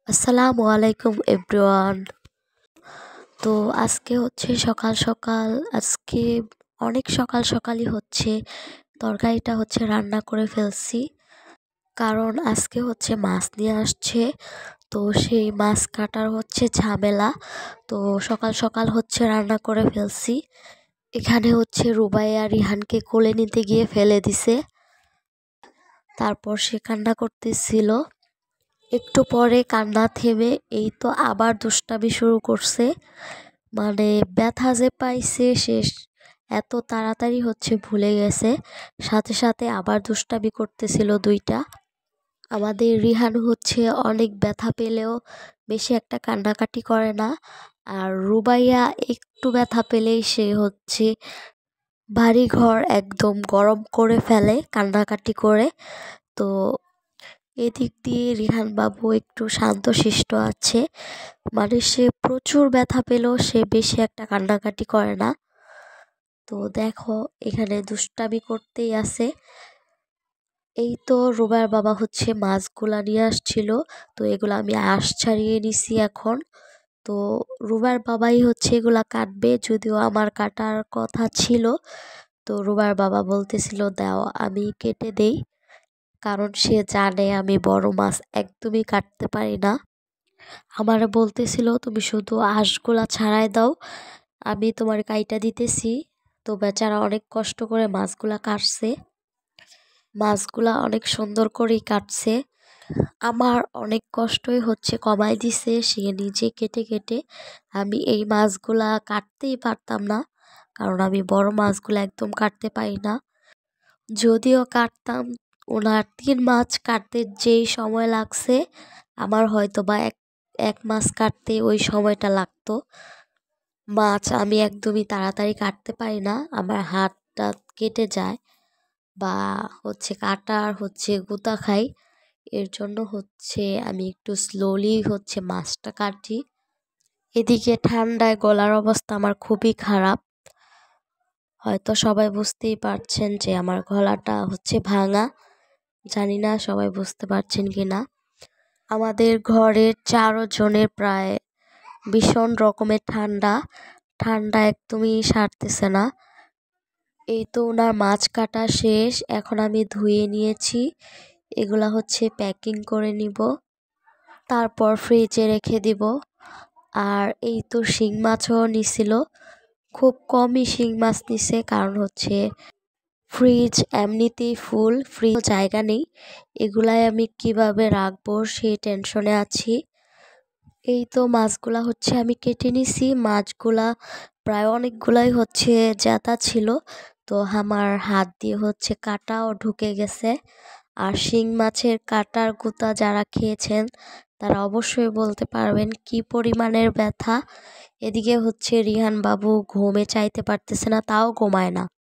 আসসালামু আলাইকুম এভরিওয়ান। তো আজকে হচ্ছে সকাল সকাল, আজকে অনেক সকাল সকালই হচ্ছে তরকারিটা হচ্ছে রান্না করে ফেলছি। কারণ আজকে হচ্ছে মাছ নিয়ে আসছে, তো সেই মাছ কাটার হচ্ছে ঝামেলা। তো সকাল সকাল হচ্ছে রান্না করে ফেলছি। এখানে হচ্ছে রুবাইয়া রিহানকে কোলে নিতে গিয়ে ফেলে দিছে, তারপর সে কান্না করতেছিল। একটু পরে কান্না থেমে এই তো আবার দুষ্টামি শুরু করছে। মানে ব্যথা যে পাইছে সে এত তাড়াতাড়ি হচ্ছে ভুলে গেছে, সাথে সাথে আবার দুষ্টামি করতেছিল দুইটা। আমাদের রিহান হচ্ছে অনেক ব্যথা পেলেও বেশি একটা কান্নাকাটি করে না, আর রুবাইয়া একটু ব্যথা পেলেই সে হচ্ছে বাড়ি ঘর একদম গরম করে ফেলে কান্নাকাটি করে। তো এদিক দিয়ে রিহান বাবু একটু শান্তশিষ্ট আছে, মানে সে প্রচুর ব্যথা পেলেও সে বেশি একটা কান্নাকাটি করে না। তো দেখো এখানে দুষ্টামি করতেই আছে। এই তো রুবার বাবা হচ্ছে মাছগুলা নিয়ে আসছিল, তো এগুলো আমি আঁশ ছাড়িয়ে নিছি এখন। তো রুবার বাবাই হচ্ছে এগুলা কাটবে, যদিও আমার কাটার কথা ছিল। তো রুবার বাবা বলতেছিল দাও আমি কেটে দেই, কারণ সে জানে আমি বড় মাছ একদমই কাটতে পারি না। আমার বলতেছিল তুমি শুধু আঁশগুলা ছাড়াই দাও, আমি তোমার কাইটা দিতেছি। তো বেচারা অনেক কষ্ট করে মাছগুলা কাটছে, মাছগুলা অনেক সুন্দর করেই কাটছে। আমার অনেক কষ্টই হচ্ছে কমাই দিছে সে নিজে কেটে কেটে। আমি এই মাছগুলা কাটতেই পারতাম না, কারণ আমি বড় মাছগুলো একদম কাটতে পারি না। যদিও কাটতাম, ওনার 3 মাছ কাটতে যেই সময় লাগছে আমার হয়তো বা এক মাছ কাটতে ওই সময়টা লাগতো। মাছ আমি একদমই তাড়াতাড়ি কাটতে পারি না, আমার হাতটা কেটে যায় বা হচ্ছে কাটার হচ্ছে গুতা খাই। এর জন্য হচ্ছে আমি একটু স্লোলি হচ্ছে মাছটা কাটি। এদিকে ঠান্ডায় গলার অবস্থা আমার খুবই খারাপ, হয়তো সবাই বুঝতেই পারছেন যে আমার গলাটা হচ্ছে ভাঙা। জানি না সবাই বুঝতে পারছেন কি না। আমাদের ঘরের 4 জনের প্রায় ভীষণ রকমের ঠান্ডা, ঠান্ডা একদমই সারতেছে না। এই তো ওনার মাছ কাটা শেষ, এখন আমি ধুয়ে নিয়েছি, এগুলা হচ্ছে প্যাকিং করে নিব, তারপর ফ্রিজে রেখে দিব। আর এই তো শিং মাছও নিছিল, খুব কমই শিং মাছ নিছে, কারণ হচ্ছে ফ্রিজ এমনিতেই ফুল, ফ্রিজ জায়গা নেই, এগুলাই আমি কিভাবে রাখবো সেই টেনশনে আছি। এই তো মাছগুলা হচ্ছে আমি কেটে নিছি, মাছগুলা প্রায় অনেকগুলাই হচ্ছে জ্যাতা ছিল, তো আমার হাত দিয়ে হচ্ছে কাটাও ঢুকে গেছে। আর শিং মাছের কাটার গুতা যারা খেয়েছেন তারা অবশ্যই বলতে পারবেন কি পরিমাণের ব্যথা। এদিকে হচ্ছে রিহান বাবু ঘুমে চাইতে পারতেছে না, তাও ঘুমায় না।